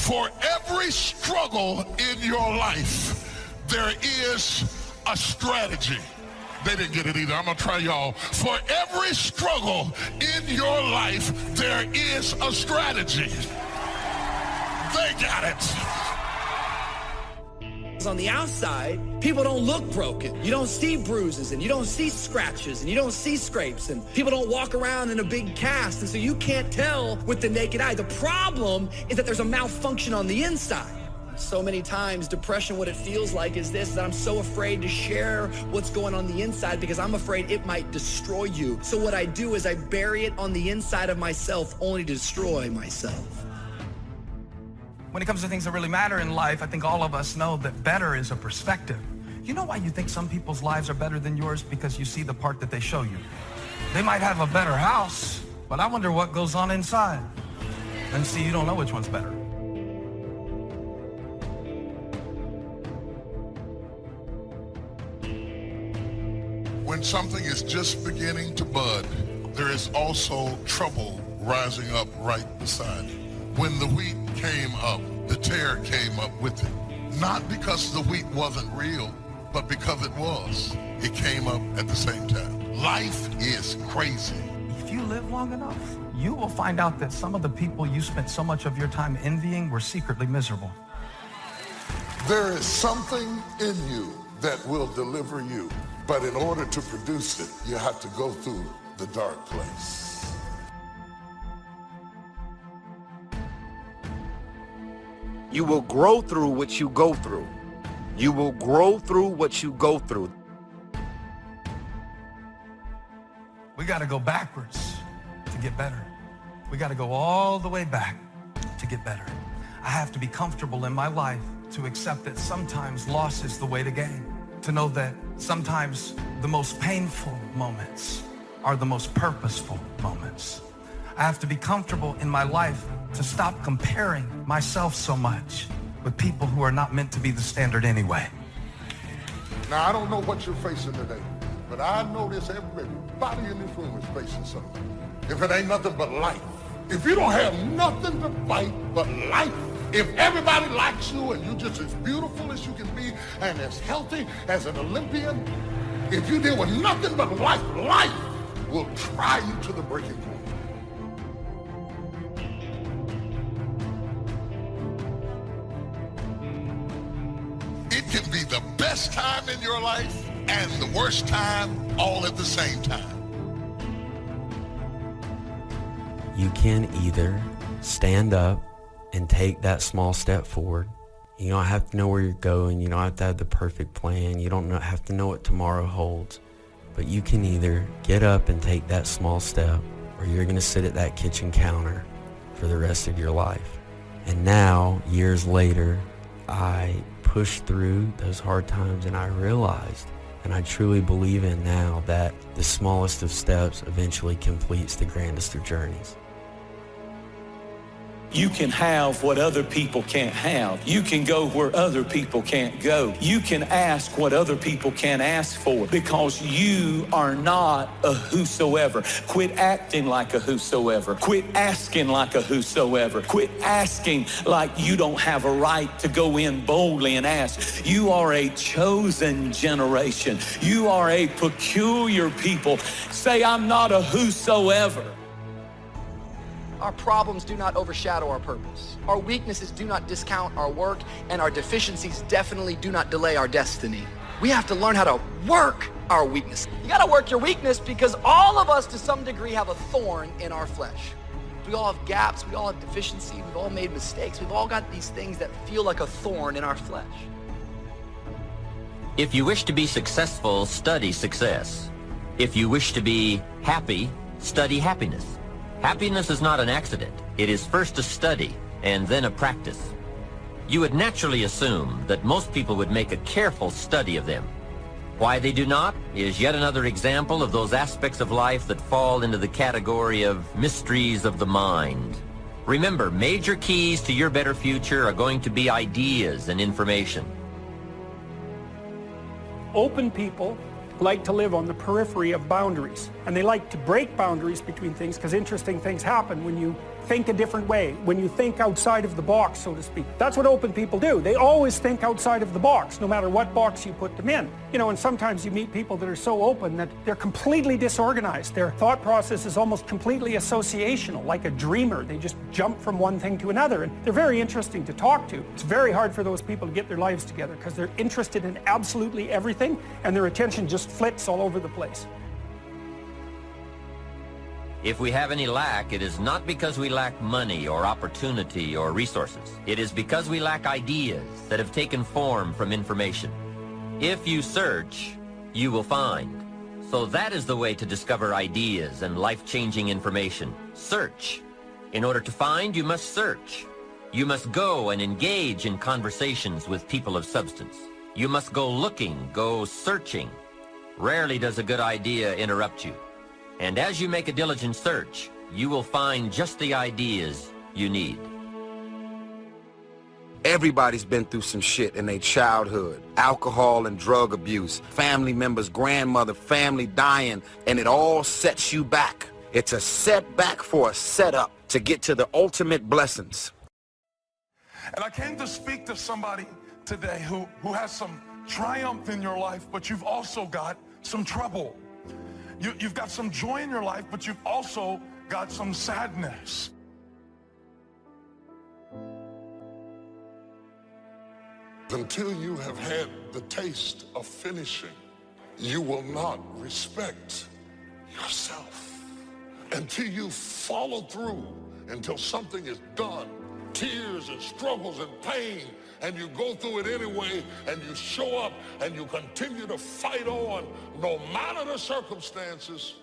For every struggle in your life, there is a strategy. They didn't get it either. I'm gonna try y'all. For every struggle in your life, there is a strategy. They got it. On the outside, people don't look broken. You don't see bruises, and you don't see scratches, and you don't see scrapes, and people don't walk around in a big cast, and so you can't tell with the naked eye. The problem is that there's a malfunction on the inside. So many times, depression, what it feels like is this, that I'm so afraid to share what's going on the inside because I'm afraid it might destroy you. So what I do is I bury it on the inside of myself, only to destroy myself. When it comes to things that really matter in life, I think all of us know that better is a perspective. You know why you think some people's lives are better than yours? Because you see the part that they show you. They might have a better house, but I wonder what goes on inside. And see, you don't know which one's better. When something is just beginning to bud, there is also trouble rising up right beside it. When the wheat came up, the tear came up with it. Not because the wheat wasn't real, but because it was. It came up at the same time. Life is crazy. If you live long enough, you will find out that some of the people you spent so much of your time envying were secretly miserable. There is something in you that will deliver you, but in order to produce it, you have to go through the dark place. You will grow through what you go through. You will grow through what you go through. We got to go backwards to get better. We got to go all the way back to get better. I have to be comfortable in my life to accept that sometimes loss is the way to gain. To know that sometimes the most painful moments are the most purposeful moments. I have to be comfortable in my life to stop comparing myself so much with people who are not meant to be the standard anyway. Now, I don't know what you're facing today, but I know this, everybody in this room is facing something. If it ain't nothing but life. If you don't have nothing to fight but life, if everybody likes you and you're just as beautiful as you can be and as healthy as an Olympian, if you deal with nothing but life, life will try you to the breaking point. It can be the best time in your life and the worst time all at the same time. You can either stand up and take that small step forward. You don't have to know where you're going. You don't have to have the perfect plan. You don't have to know what tomorrow holds. But you can either get up and take that small step, or you're going to sit at that kitchen counter for the rest of your life. And now, years later, I pushed through those hard times, and I realized, and I truly believe in now, that the smallest of steps eventually completes the grandest of journeys. You can have what other people can't have. You can go where other people can't go. You can ask what other people can't ask for, because you are not a whosoever. Quit acting like a whosoever. Quit asking like a whosoever. Quit asking like you don't have a right to go in boldly and ask. You are a chosen generation. You are a peculiar people. Say, I'm not a whosoever. Our problems do not overshadow our purpose. Our weaknesses do not discount our work, and our deficiencies definitely do not delay our destiny. We have to learn how to work our weakness. You gotta work your weakness, because all of us to some degree have a thorn in our flesh. We all have gaps, we all have deficiency, we've all made mistakes, we've all got these things that feel like a thorn in our flesh. If you wish to be successful, study success. If you wish to be happy, study happiness. Happiness is not an accident. It is first a study and then a practice. You would naturally assume that most people would make a careful study of them. Why they do not is yet another example of those aspects of life that fall into the category of mysteries of the mind. Remember, major keys to your better future are going to be ideas and information. Open people like to live on the periphery of boundaries. And they like to break boundaries between things because interesting things happen when you think a different way, when you think outside of the box, so to speak. That's what open people do. They always think outside of the box, no matter what box you put them in. You know, and sometimes you meet people that are so open that they're completely disorganized. Their thought process is almost completely associational, like a dreamer. They just jump from one thing to another, and they're very interesting to talk to. It's very hard for those people to get their lives together because they're interested in absolutely everything, and their attention just flits all over the place. If we have any lack, it is not because we lack money or opportunity or resources. It is because we lack ideas that have taken form from information. If you search, you will find. So that is the way to discover ideas and life-changing information. Search. In order to find, you must search. You must go and engage in conversations with people of substance. You must go looking, go searching. Rarely does a good idea interrupt you. And as you make a diligent search, you will find just the ideas you need. Everybody's been through some shit in their childhood. Alcohol and drug abuse, family members, grandmother, family dying, and it all sets you back. It's a setback for a setup to get to the ultimate blessings. And I came to speak to somebody today who has some triumph in your life, but you've also got some trouble. You've got some joy in your life, but you've also got some sadness. Until you have had the taste of finishing, you will not respect yourself. Until you follow through, until something is done, tears and struggles and pain, and you go through it anyway, and you show up, and you continue to fight on, no matter the circumstances.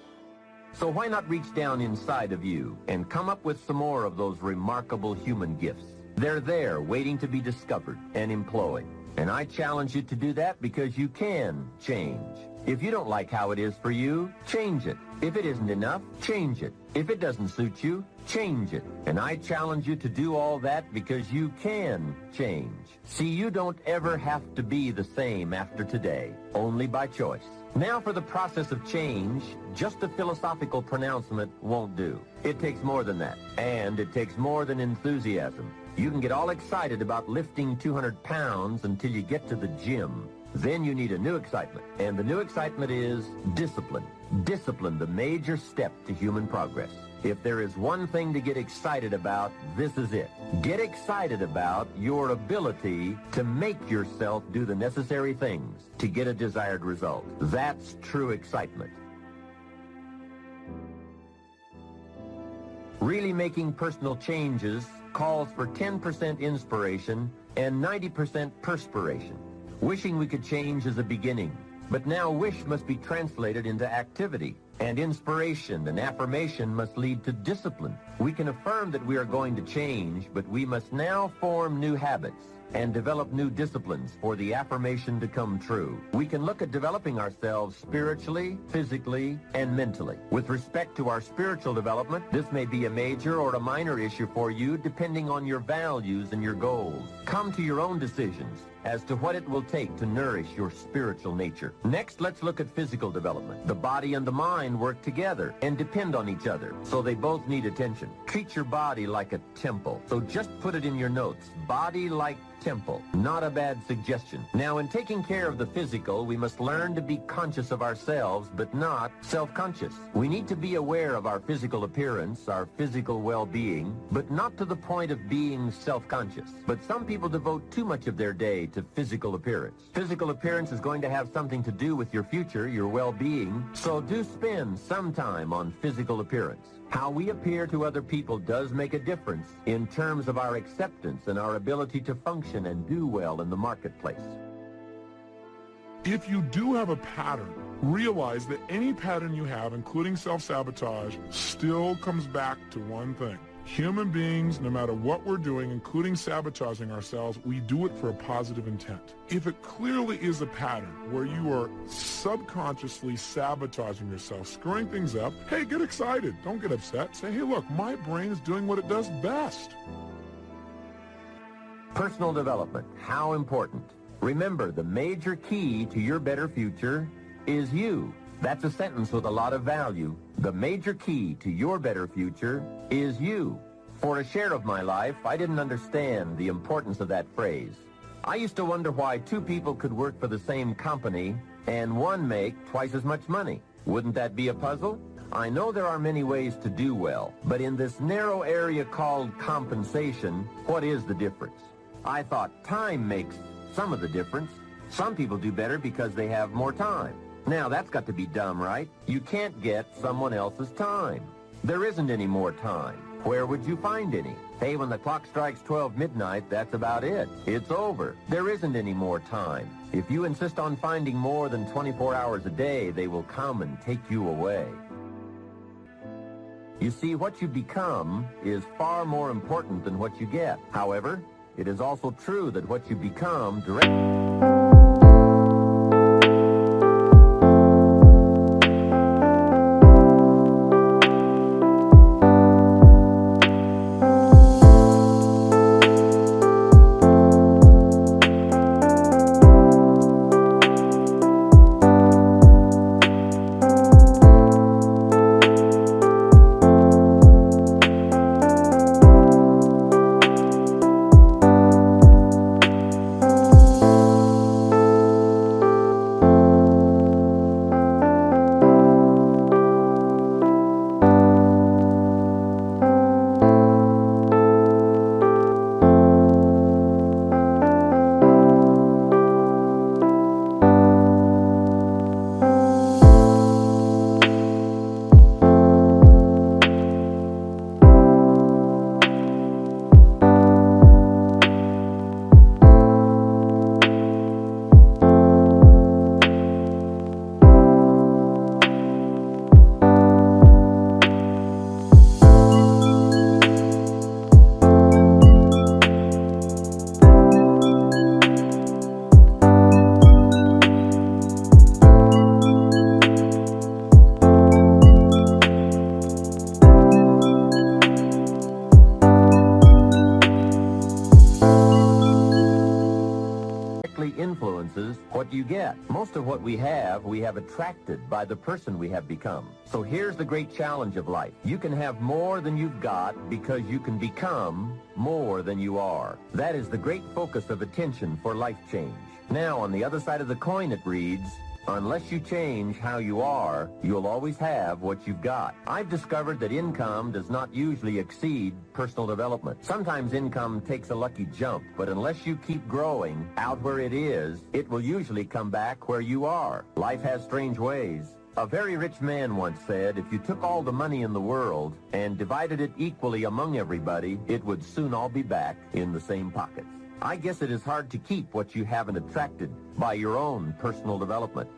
So why not reach down inside of you and come up with some more of those remarkable human gifts? They're there waiting to be discovered and employed. And I challenge you to do that because you can change. If you don't like how it is for you, change it. If it isn't enough, change it. If it doesn't suit you, change it. And I challenge you to do all that because you can change. See, you don't ever have to be the same after today, only by choice. Now for the process of change, just a philosophical pronouncement won't do. It takes more than that, and it takes more than enthusiasm. You can get all excited about lifting 200 pounds until you get to the gym. Then you need a new excitement, and the new excitement is discipline. Discipline, the major step to human progress. If there is one thing to get excited about, this is it. Get excited about your ability to make yourself do the necessary things to get a desired result. That's true excitement. Really making personal changes calls for 10% inspiration and 90% perspiration. Wishing we could change is a beginning, but now wish must be translated into activity, and inspiration and affirmation must lead to discipline. We can affirm that we are going to change, but we must now form new habits and develop new disciplines for the affirmation to come true. We can look at developing ourselves spiritually, physically, and mentally. With respect to our spiritual development, this may be a major or a minor issue for you depending on your values and your goals. Come to your own decisions as to what it will take to nourish your spiritual nature. Next, let's look at physical development. The body and the mind work together and depend on each other, so they both need attention. Treat your body like a temple. So just put it in your notes. Body like temple. Not a bad suggestion. Now, in taking care of the physical, we must learn to be conscious of ourselves, but not self-conscious. We need to be aware of our physical appearance, our physical well-being, but not to the point of being self-conscious. But some people devote too much of their day to physical appearance. Physical appearance is going to have something to do with your future, your well-being, so do spend some time on physical appearance. How we appear to other people does make a difference in terms of our acceptance and our ability to function and do well in the marketplace. If you do have a pattern, realize that any pattern you have, including self-sabotage, still comes back to one thing. Human beings, no matter what we're doing, including sabotaging ourselves, we do it for a positive intent. If it clearly is a pattern where you are subconsciously sabotaging yourself, screwing things up, hey, get excited. Don't get upset. Say, hey, look, my brain is doing what it does best. Personal development, how important. Remember, the major key to your better future is you. That's a sentence with a lot of value. The major key to your better future is you. For a share of my life, I didn't understand the importance of that phrase. I used to wonder why two people could work for the same company and one make twice as much money. Wouldn't that be a puzzle? I know there are many ways to do well, but in this narrow area called compensation, what is the difference? I thought time makes some of the difference. Some people do better because they have more time. Now, that's got to be dumb, right? You can't get someone else's time. There isn't any more time. Where would you find any? Hey, when the clock strikes 12 midnight, that's about it. It's over. There isn't any more time. If you insist on finding more than 24 hours a day, they will come and take you away. You see, what you become is far more important than what you get. However, it is also true that what you become directly... influences what you get. Most of what we have attracted by the person we have become. So here's the great challenge of life. You can have more than you've got because you can become more than you are. That is the great focus of attention for life change. Now, on the other side of the coin, it reads, unless you change how you are, you'll always have what you've got. I've discovered that income does not usually exceed personal development. Sometimes income takes a lucky jump, but unless you keep growing out where it is, it will usually come back where you are. Life has strange ways. A very rich man once said, if you took all the money in the world and divided it equally among everybody, it would soon all be back in the same pockets. I guess it is hard to keep what you haven't attracted by your own personal development.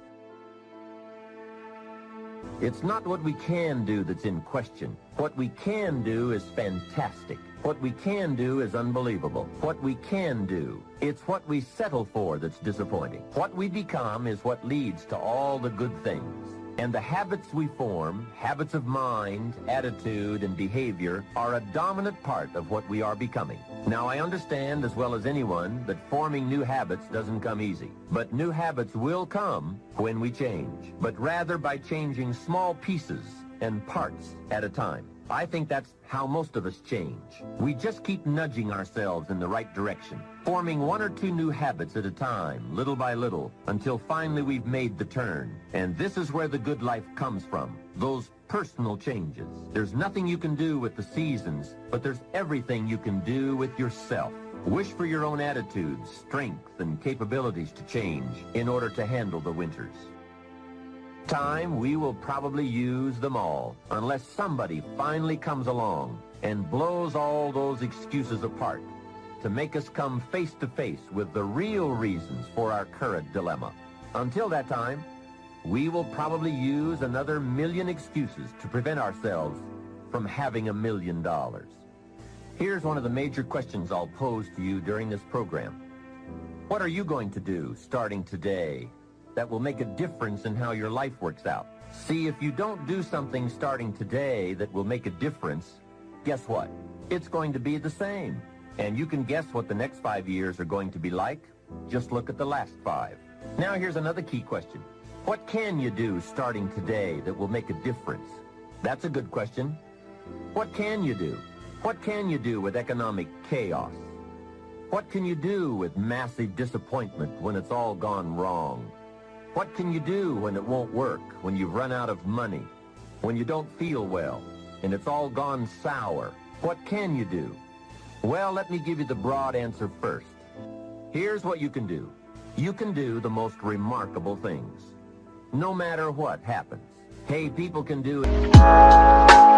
It's not what we can do that's in question. What we can do is fantastic. What we can do is unbelievable. What we can do, it's what we settle for that's disappointing. What we become is what leads to all the good things. And the habits we form, habits of mind, attitude, and behavior, are a dominant part of what we are becoming. Now, I understand as well as anyone that forming new habits doesn't come easy. But new habits will come when we change, but rather by changing small pieces and parts at a time. I think that's how most of us change. We just keep nudging ourselves in the right direction, forming one or two new habits at a time, little by little, until finally we've made the turn. And this is where the good life comes from, those personal changes. There's nothing you can do with the seasons, but there's everything you can do with yourself. Wish for your own attitudes, strength, and capabilities to change in order to handle the winters. Time, we will probably use them all, unless somebody finally comes along and blows all those excuses apart to make us come face to face with the real reasons for our current dilemma. Until that time, we will probably use another million excuses to prevent ourselves from having $1 million. Here's one of the major questions I'll pose to you during this program. What are you going to do starting today that will make a difference in how your life works out? See, if you don't do something starting today that will make a difference, guess what? It's going to be the same. And you can guess what the next 5 years are going to be like. Just look at the last 5. Now here's another key question. What can you do starting today that will make a difference? That's a good question. What can you do? What can you do with economic chaos? What can you do with massive disappointment when it's all gone wrong? What can you do when it won't work, when you've run out of money, when you don't feel well, and it's all gone sour? What can you do? Well, let me give you the broad answer first. Here's what you can do. You can do the most remarkable things, no matter what happens. Hey, people can do it.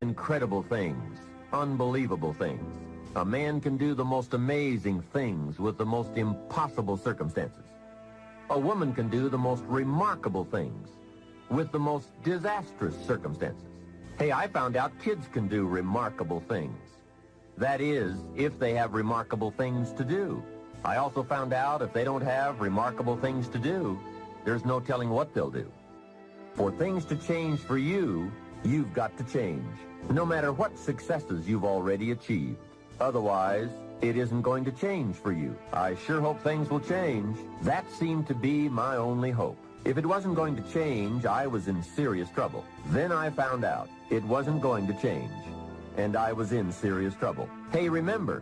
Incredible things, unbelievable things. A man can do the most amazing things with the most impossible circumstances. A woman can do the most remarkable things with the most disastrous circumstances. Hey, I found out kids can do remarkable things. That is, if they have remarkable things to do. I also found out if they don't have remarkable things to do, there's no telling what they'll do. For things to change for you, you've got to change, no matter what successes you've already achieved. Otherwise, it isn't going to change for you. I sure hope things will change. That seemed to be my only hope. If it wasn't going to change, I was in serious trouble. Then I found out it wasn't going to change, and I was in serious trouble. Hey, remember,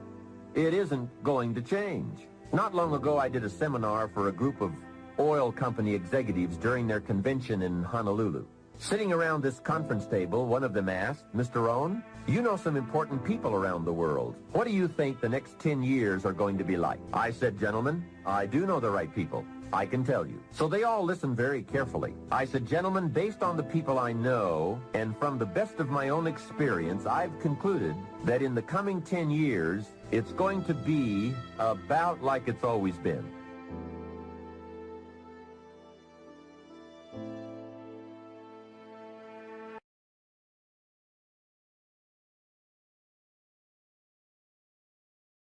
it isn't going to change. Not long ago, I did a seminar for a group of oil company executives during their convention in Honolulu. Sitting around this conference table, one of them asked, "Mr. Rohn, you know some important people around the world. What do you think the next 10 years are going to be like?" I said, "Gentlemen, I do know the right people. I can tell you." So they all listened very carefully. I said, "Gentlemen, based on the people I know and from the best of my own experience, I've concluded that in the coming 10 years, it's going to be about like it's always been.